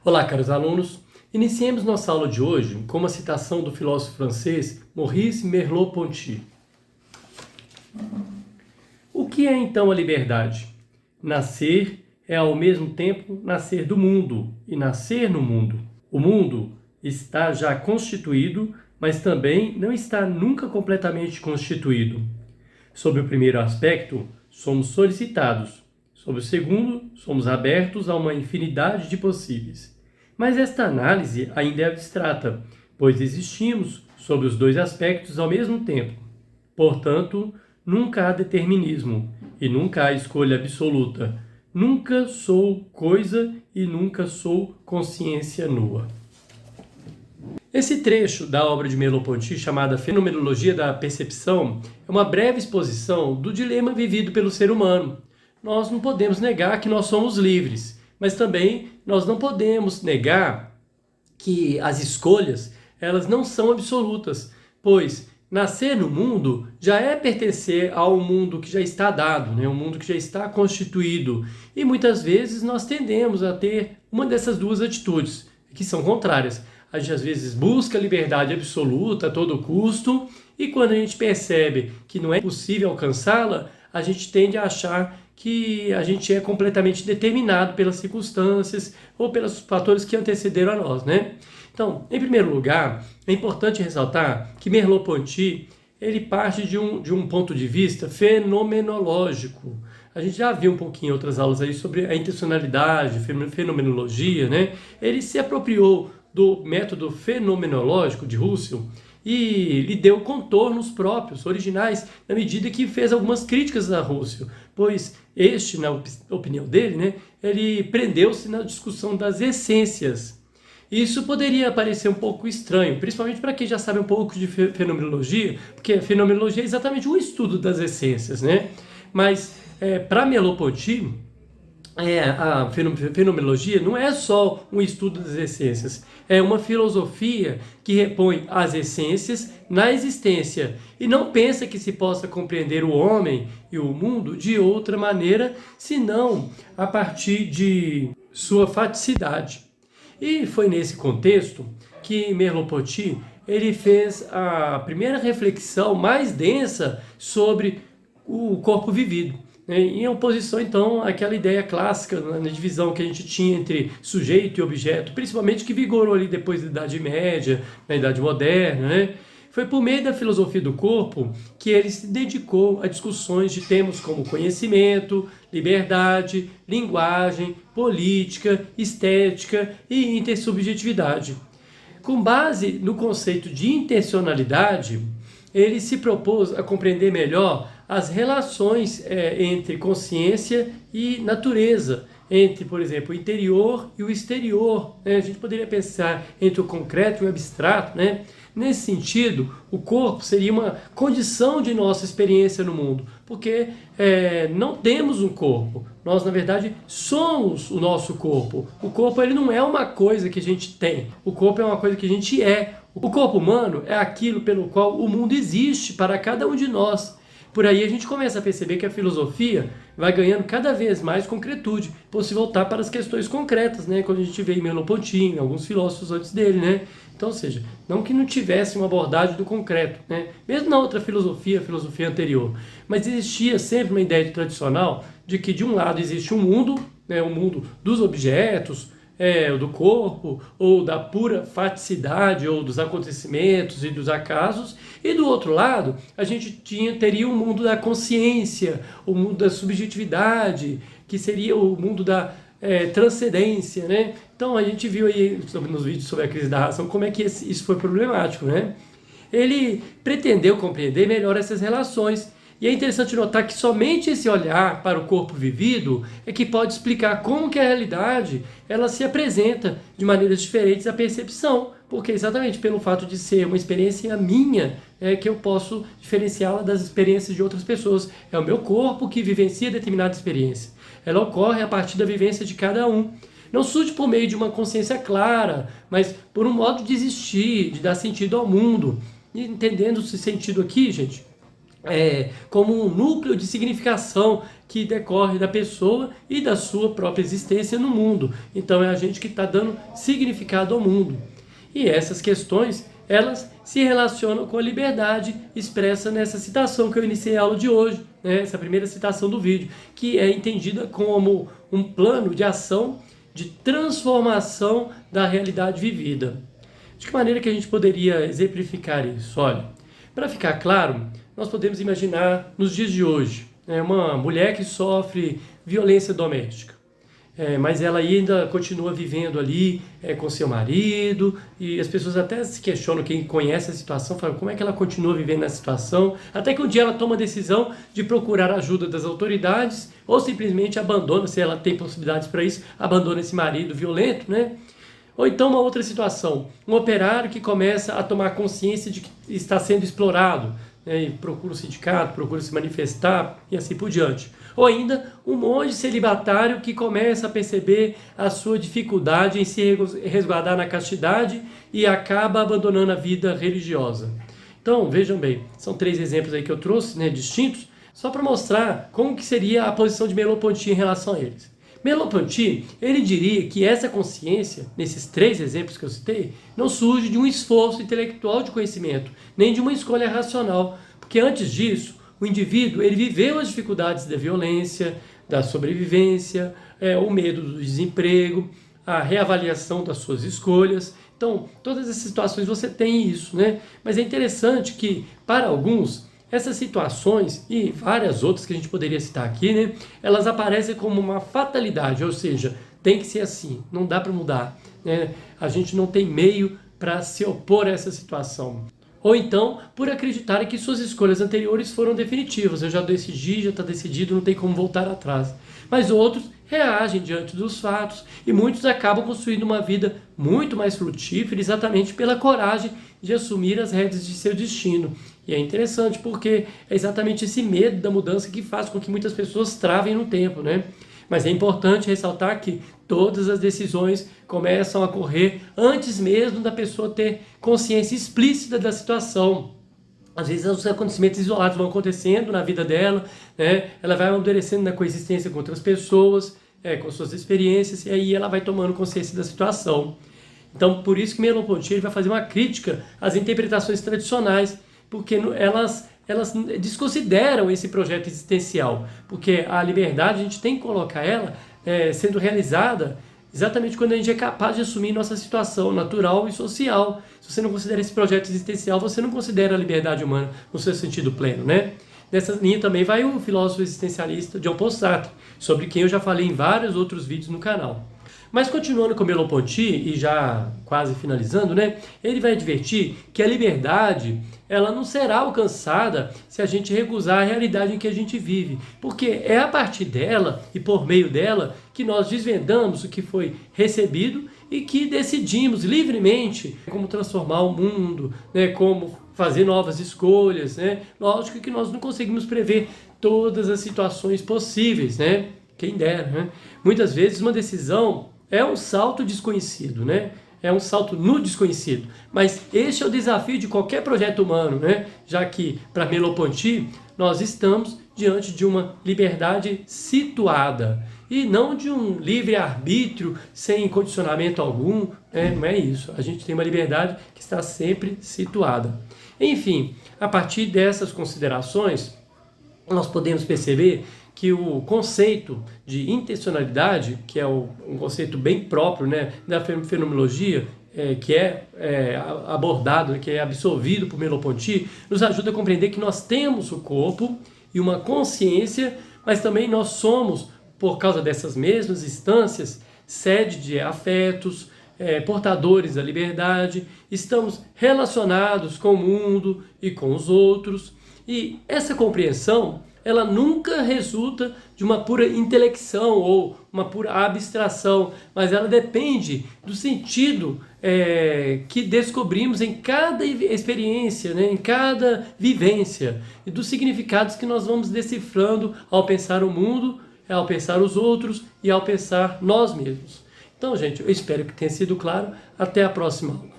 Olá, caros alunos. Iniciemos nossa aula de hoje com uma citação do filósofo francês Maurice Merleau-Ponty. O que é então a liberdade? Nascer é ao mesmo tempo nascer do mundo e nascer no mundo. O mundo está já constituído, mas também não está nunca completamente constituído. Sob o primeiro aspecto, somos solicitados. Sob o segundo, somos abertos a uma infinidade de possíveis. Mas esta análise ainda é abstrata, pois existimos sob os dois aspectos ao mesmo tempo. Portanto, nunca há determinismo e nunca há escolha absoluta. Nunca sou coisa e nunca sou consciência nua. Esse trecho da obra de Merleau-Ponty, chamada Fenomenologia da Percepção, é uma breve exposição do dilema vivido pelo ser humano. Nós não podemos negar que nós somos livres, mas também nós não podemos negar que as escolhas elas não são absolutas, pois nascer no mundo já é pertencer ao mundo que já está dado, um mundo que já está constituído. E muitas vezes nós tendemos a ter uma dessas duas atitudes, que são contrárias. A gente às vezes busca a liberdade absoluta a todo custo, e quando a gente percebe que não é possível alcançá-la, a gente tende a achar que a gente é completamente determinado pelas circunstâncias ou pelos fatores que antecederam a nós, Então, em primeiro lugar, é importante ressaltar que Merleau-Ponty ele parte de um ponto de vista fenomenológico. A gente já viu um pouquinho em outras aulas aí sobre a intencionalidade, fenomenologia, Ele se apropriou do método fenomenológico de Russell e lhe deu contornos próprios, originais, na medida que fez algumas críticas a Russell, pois este, na opinião dele, ele prendeu-se na discussão das essências. Isso poderia parecer um pouco estranho, principalmente para quem já sabe um pouco de fenomenologia, porque a fenomenologia é exatamente o estudo das essências, Mas, para Merleau-Ponty, a fenomenologia não é só um estudo das essências, é uma filosofia que repõe as essências na existência e não pensa que se possa compreender o homem e o mundo de outra maneira, senão a partir de sua faticidade. E foi nesse contexto que Merleau-Ponty ele fez a primeira reflexão mais densa sobre o corpo vivido. Em oposição, então, àquela ideia clássica, na divisão que a gente tinha entre sujeito e objeto, principalmente que vigorou ali depois da Idade Média, na Idade Moderna, Foi por meio da filosofia do corpo que ele se dedicou a discussões de temas como conhecimento, liberdade, linguagem, política, estética e intersubjetividade. Com base no conceito de intencionalidade, ele se propôs a compreender melhor as relações entre consciência e natureza, entre, por exemplo, o interior e o exterior. A gente poderia pensar entre o concreto e o abstrato. Nesse sentido, o corpo seria uma condição de nossa experiência no mundo, porque não temos um corpo. Nós, na verdade, somos o nosso corpo. O corpo ele não é uma coisa que a gente tem, o corpo é uma coisa que a gente é. O corpo humano é aquilo pelo qual o mundo existe para cada um de nós. Por aí a gente começa a perceber que a filosofia vai ganhando cada vez mais concretude, por se voltar para as questões concretas, quando a gente vê em Merleau-Ponty, alguns filósofos antes dele, Então, ou seja, não que não tivesse uma abordagem do concreto, Mesmo na outra filosofia, a filosofia anterior, mas existia sempre uma ideia tradicional de que de um lado existe um mundo, o mundo dos objetos, do corpo, ou da pura faticidade, ou dos acontecimentos e dos acasos, e do outro lado, a gente teria o mundo da consciência, o mundo da subjetividade, que seria o mundo da transcendência, Então a gente viu aí nos vídeos sobre a crise da razão como é que isso foi problemático, Ele pretendeu compreender melhor essas relações. E é interessante notar que somente esse olhar para o corpo vivido é que pode explicar como que a realidade ela se apresenta de maneiras diferentes à percepção, porque exatamente pelo fato de ser uma experiência minha é que eu posso diferenciá-la das experiências de outras pessoas. É o meu corpo que vivencia determinada experiência. Ela ocorre a partir da vivência de cada um. Não surge por meio de uma consciência clara, mas por um modo de existir, de dar sentido ao mundo. E entendendo esse sentido aqui, gente, como um núcleo de significação que decorre da pessoa e da sua própria existência no mundo. Então é a gente que está dando significado ao mundo. E essas questões, elas se relacionam com a liberdade expressa nessa citação que eu iniciei a aula de hoje, né? Essa primeira citação do vídeo, que é entendida como um plano de ação de transformação da realidade vivida. De que maneira que a gente poderia exemplificar isso? Olha, para ficar claro, nós podemos imaginar nos dias de hoje, uma mulher que sofre violência doméstica, mas ela ainda continua vivendo ali com seu marido, e as pessoas até se questionam, quem conhece a situação, falam como é que ela continua vivendo nessa situação, até que um dia ela toma a decisão de procurar a ajuda das autoridades, ou simplesmente abandona, se ela tem possibilidades para isso, abandona esse marido violento, né? Ou então uma outra situação, um operário que começa a tomar consciência de que está sendo explorado, e procura o sindicato, procura se manifestar e assim por diante. Ou ainda um monge celibatário que começa a perceber a sua dificuldade em se resguardar na castidade e acaba abandonando a vida religiosa. Então, vejam bem, são 3 exemplos aí que eu trouxe, distintos, só para mostrar como que seria a posição de Merleau-Ponty em relação a eles. Merleau-Ponty, ele diria que essa consciência, nesses 3 exemplos que eu citei, não surge de um esforço intelectual de conhecimento, nem de uma escolha racional, porque antes disso, o indivíduo ele viveu as dificuldades da violência, da sobrevivência, o medo do desemprego, a reavaliação das suas escolhas. Então, todas essas situações você tem isso, né? Mas é interessante que, para alguns, essas situações e várias outras que a gente poderia citar aqui, né, elas aparecem como uma fatalidade, ou seja, tem que ser assim, não dá para mudar, né? A gente não tem meio para se opor a essa situação. Ou então, por acreditarem que suas escolhas anteriores foram definitivas, eu já decidi, já está decidido, não tem como voltar atrás. Mas outros reagem diante dos fatos e muitos acabam construindo uma vida muito mais frutífera exatamente pela coragem de assumir as rédeas de seu destino. E é interessante porque é exatamente esse medo da mudança que faz com que muitas pessoas travem no tempo, né? Mas é importante ressaltar que todas as decisões começam a ocorrer antes mesmo da pessoa ter consciência explícita da situação. Às vezes os acontecimentos isolados vão acontecendo na vida dela, né? Ela vai amadurecendo na coexistência com outras pessoas, com suas experiências, e aí ela vai tomando consciência da situação. Então, por isso que Merleau-Ponty vai fazer uma crítica às interpretações tradicionais, porque elas desconsideram esse projeto existencial, porque a liberdade a gente tem que colocar ela sendo realizada exatamente quando a gente é capaz de assumir nossa situação natural e social. Se você não considera esse projeto existencial, você não considera a liberdade humana no seu sentido pleno, né? Nessa linha também vai o filósofo existencialista Jean Paul Sartre, sobre quem eu já falei em vários outros vídeos no canal. Mas continuando com Merleau-Ponty, e já quase finalizando, né, ele vai advertir que a liberdade ela não será alcançada se a gente recusar a realidade em que a gente vive, porque é a partir dela e por meio dela que nós desvendamos o que foi recebido e que decidimos livremente como transformar o mundo, né, como fazer novas escolhas, né? Lógico que nós não conseguimos prever todas as situações possíveis, né? Quem dera, né? Muitas vezes uma decisão é um salto desconhecido, né? É um salto no desconhecido. Mas este é o desafio de qualquer projeto humano, né? Já que, para Merleau-Ponty, nós estamos diante de uma liberdade situada e não de um livre-arbítrio sem condicionamento algum, né? Não é isso. A gente tem uma liberdade que está sempre situada. Enfim, a partir dessas considerações, nós podemos perceber que o conceito de intencionalidade, que é um conceito bem próprio, né, da fenomenologia, que é abordado, que é absorvido por Merleau-Ponty, nos ajuda a compreender que nós temos o corpo e uma consciência, mas também nós somos, por causa dessas mesmas instâncias, sede de afetos, portadores da liberdade, estamos relacionados com o mundo e com os outros, e essa compreensão ela nunca resulta de uma pura intelecção ou uma pura abstração, mas ela depende do sentido que descobrimos em cada experiência, né, em cada vivência, e dos significados que nós vamos decifrando ao pensar o mundo, ao pensar os outros e ao pensar nós mesmos. Então, gente, eu espero que tenha sido claro. Até a próxima aula.